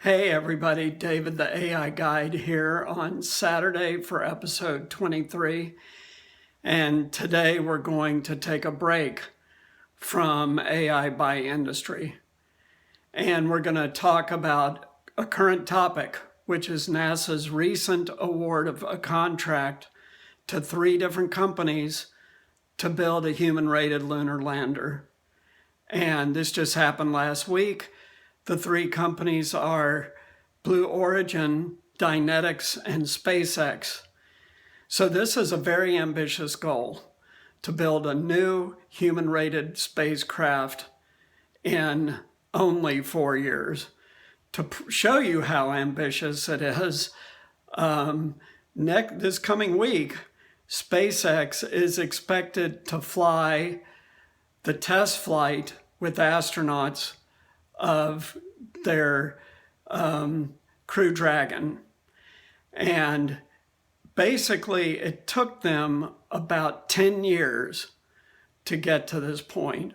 Hey everybody, David the AI Guide here on Saturday for episode 23. And today we're going to take a break from AI by industry. And we're going to talk about a current topic, which is NASA's recent award of a contract to 3 different companies to build a human-rated lunar lander. And this just happened last week. The 3 companies are Blue Origin, Dynetics, and SpaceX. So this is a very ambitious goal, to build a new human-rated spacecraft in only 4 years. To show you how ambitious it is, this coming week, SpaceX is expected to fly the test flight with astronauts of their Crew Dragon. And basically it took them about 10 years to get to this point,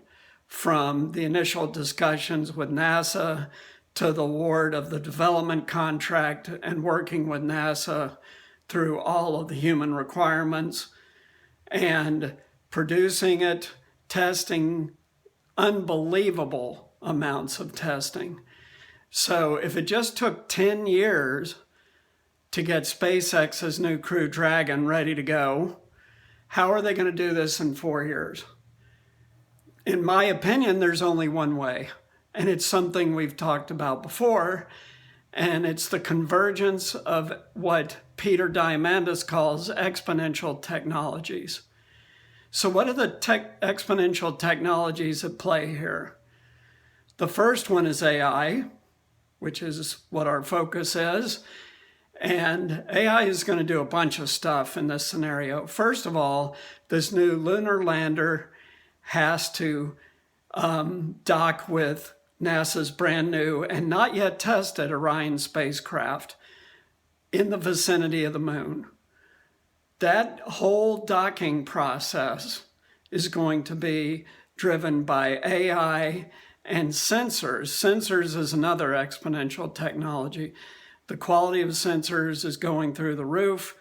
from the initial discussions with NASA to the award of the development contract and working with NASA through all of the human requirements and producing it, testing, unbelievable amounts of testing. So if it just took 10 years to get SpaceX's new Crew Dragon ready to go, how are they going to do this in 4 years? In my opinion, there's only one way, and it's something we've talked about before, and it's the convergence of what Peter Diamandis calls exponential technologies. So what are the exponential technologies at play here? The first one is AI, which is what our focus is. And AI is going to do a bunch of stuff in this scenario. First of all, this new lunar lander has to dock with NASA's brand new and not yet tested Orion spacecraft in the vicinity of the moon. That whole docking process is going to be driven by AI and sensors. Sensors is another exponential technology. The quality of sensors is going through the roof.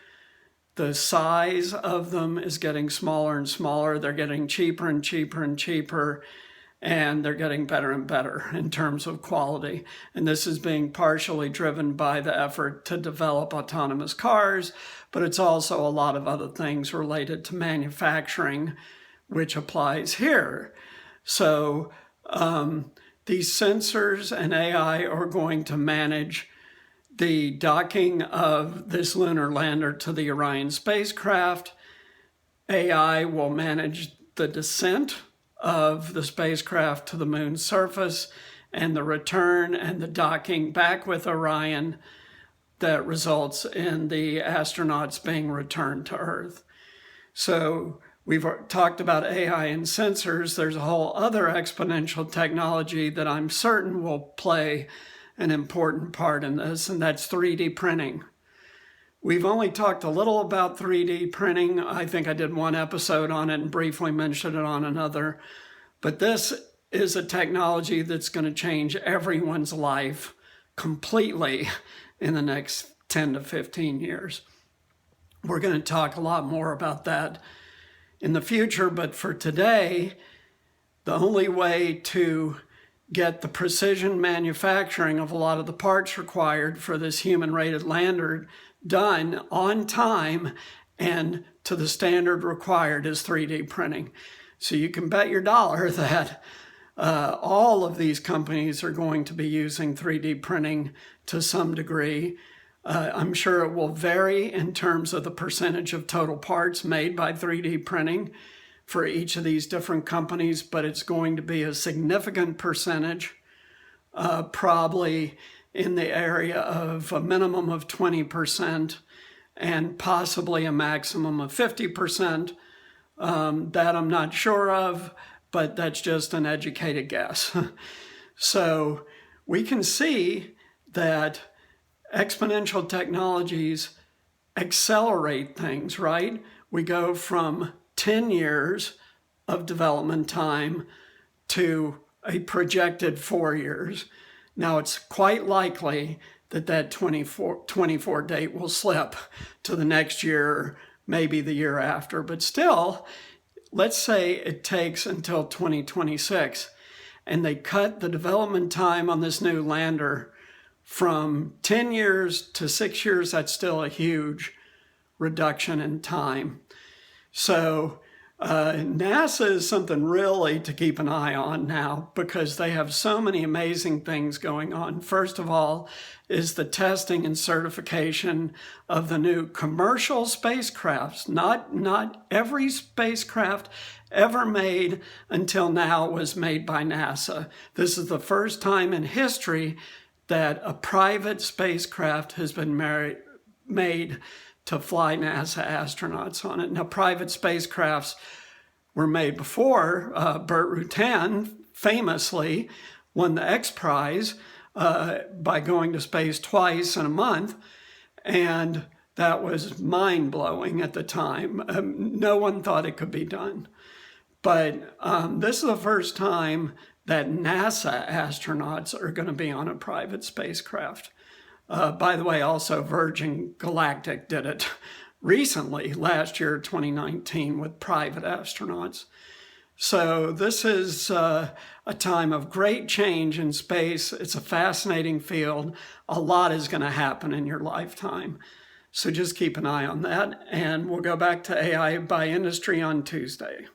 The size of them is getting smaller and smaller. They're getting cheaper and cheaper and cheaper, and they're getting better and better in terms of quality. And this is being partially driven by the effort to develop autonomous cars, but it's also a lot of other things related to manufacturing, which applies here. So these sensors and AI are going to manage the docking of this lunar lander to the Orion spacecraft. AI will manage the descent of the spacecraft to the moon's surface and the return and the docking back with Orion that results in the astronauts being returned to Earth. So we've talked about AI and sensors. There's a whole other exponential technology that I'm certain will play an important part in this, and that's 3D printing. We've only talked a little about 3D printing. I think I did one episode on it and briefly mentioned it on another. But this is a technology that's going to change everyone's life completely in the next 10 to 15 years. We're going to talk a lot more about that in the future, but for today, the only way to get the precision manufacturing of a lot of the parts required for this human-rated lander done on time and to the standard required is 3D printing. So you can bet your dollar that all of these companies are going to be using 3D printing to some degree. I'm sure it will vary in terms of the percentage of total parts made by 3D printing for each of these different companies, but it's going to be a significant percentage, probably in the area of a minimum of 20% and possibly a maximum of 50%. That I'm not sure of, but that's just an educated guess. So we can see that exponential technologies accelerate things, right? We go from 10 years of development time to a projected 4 years. Now, it's quite likely that that 24 date will slip to the next year, maybe the year after. But still, let's say it takes until 2026, and they cut the development time on this new lander from 10 years to 6 years. That's still a huge reduction in time. So NASA is something really to keep an eye on now, because they have so many amazing things going on. First of all is the testing and certification of the new commercial spacecrafts. Not every spacecraft ever made until now was made by NASA. This is the first time in history that a private spacecraft has been made to fly NASA astronauts on it. Now, private spacecrafts were made before. Burt Rutan famously won the X Prize by going to space twice in a month, and that was mind-blowing at the time. No one thought it could be done. But this is the first time that NASA astronauts are going to be on a private spacecraft. By the way, also Virgin Galactic did it recently, last year, 2019, with private astronauts. So this is a time of great change in space. It's a fascinating field. A lot is going to happen in your lifetime. So just keep an eye on that. And we'll go back to AI by industry on Tuesday.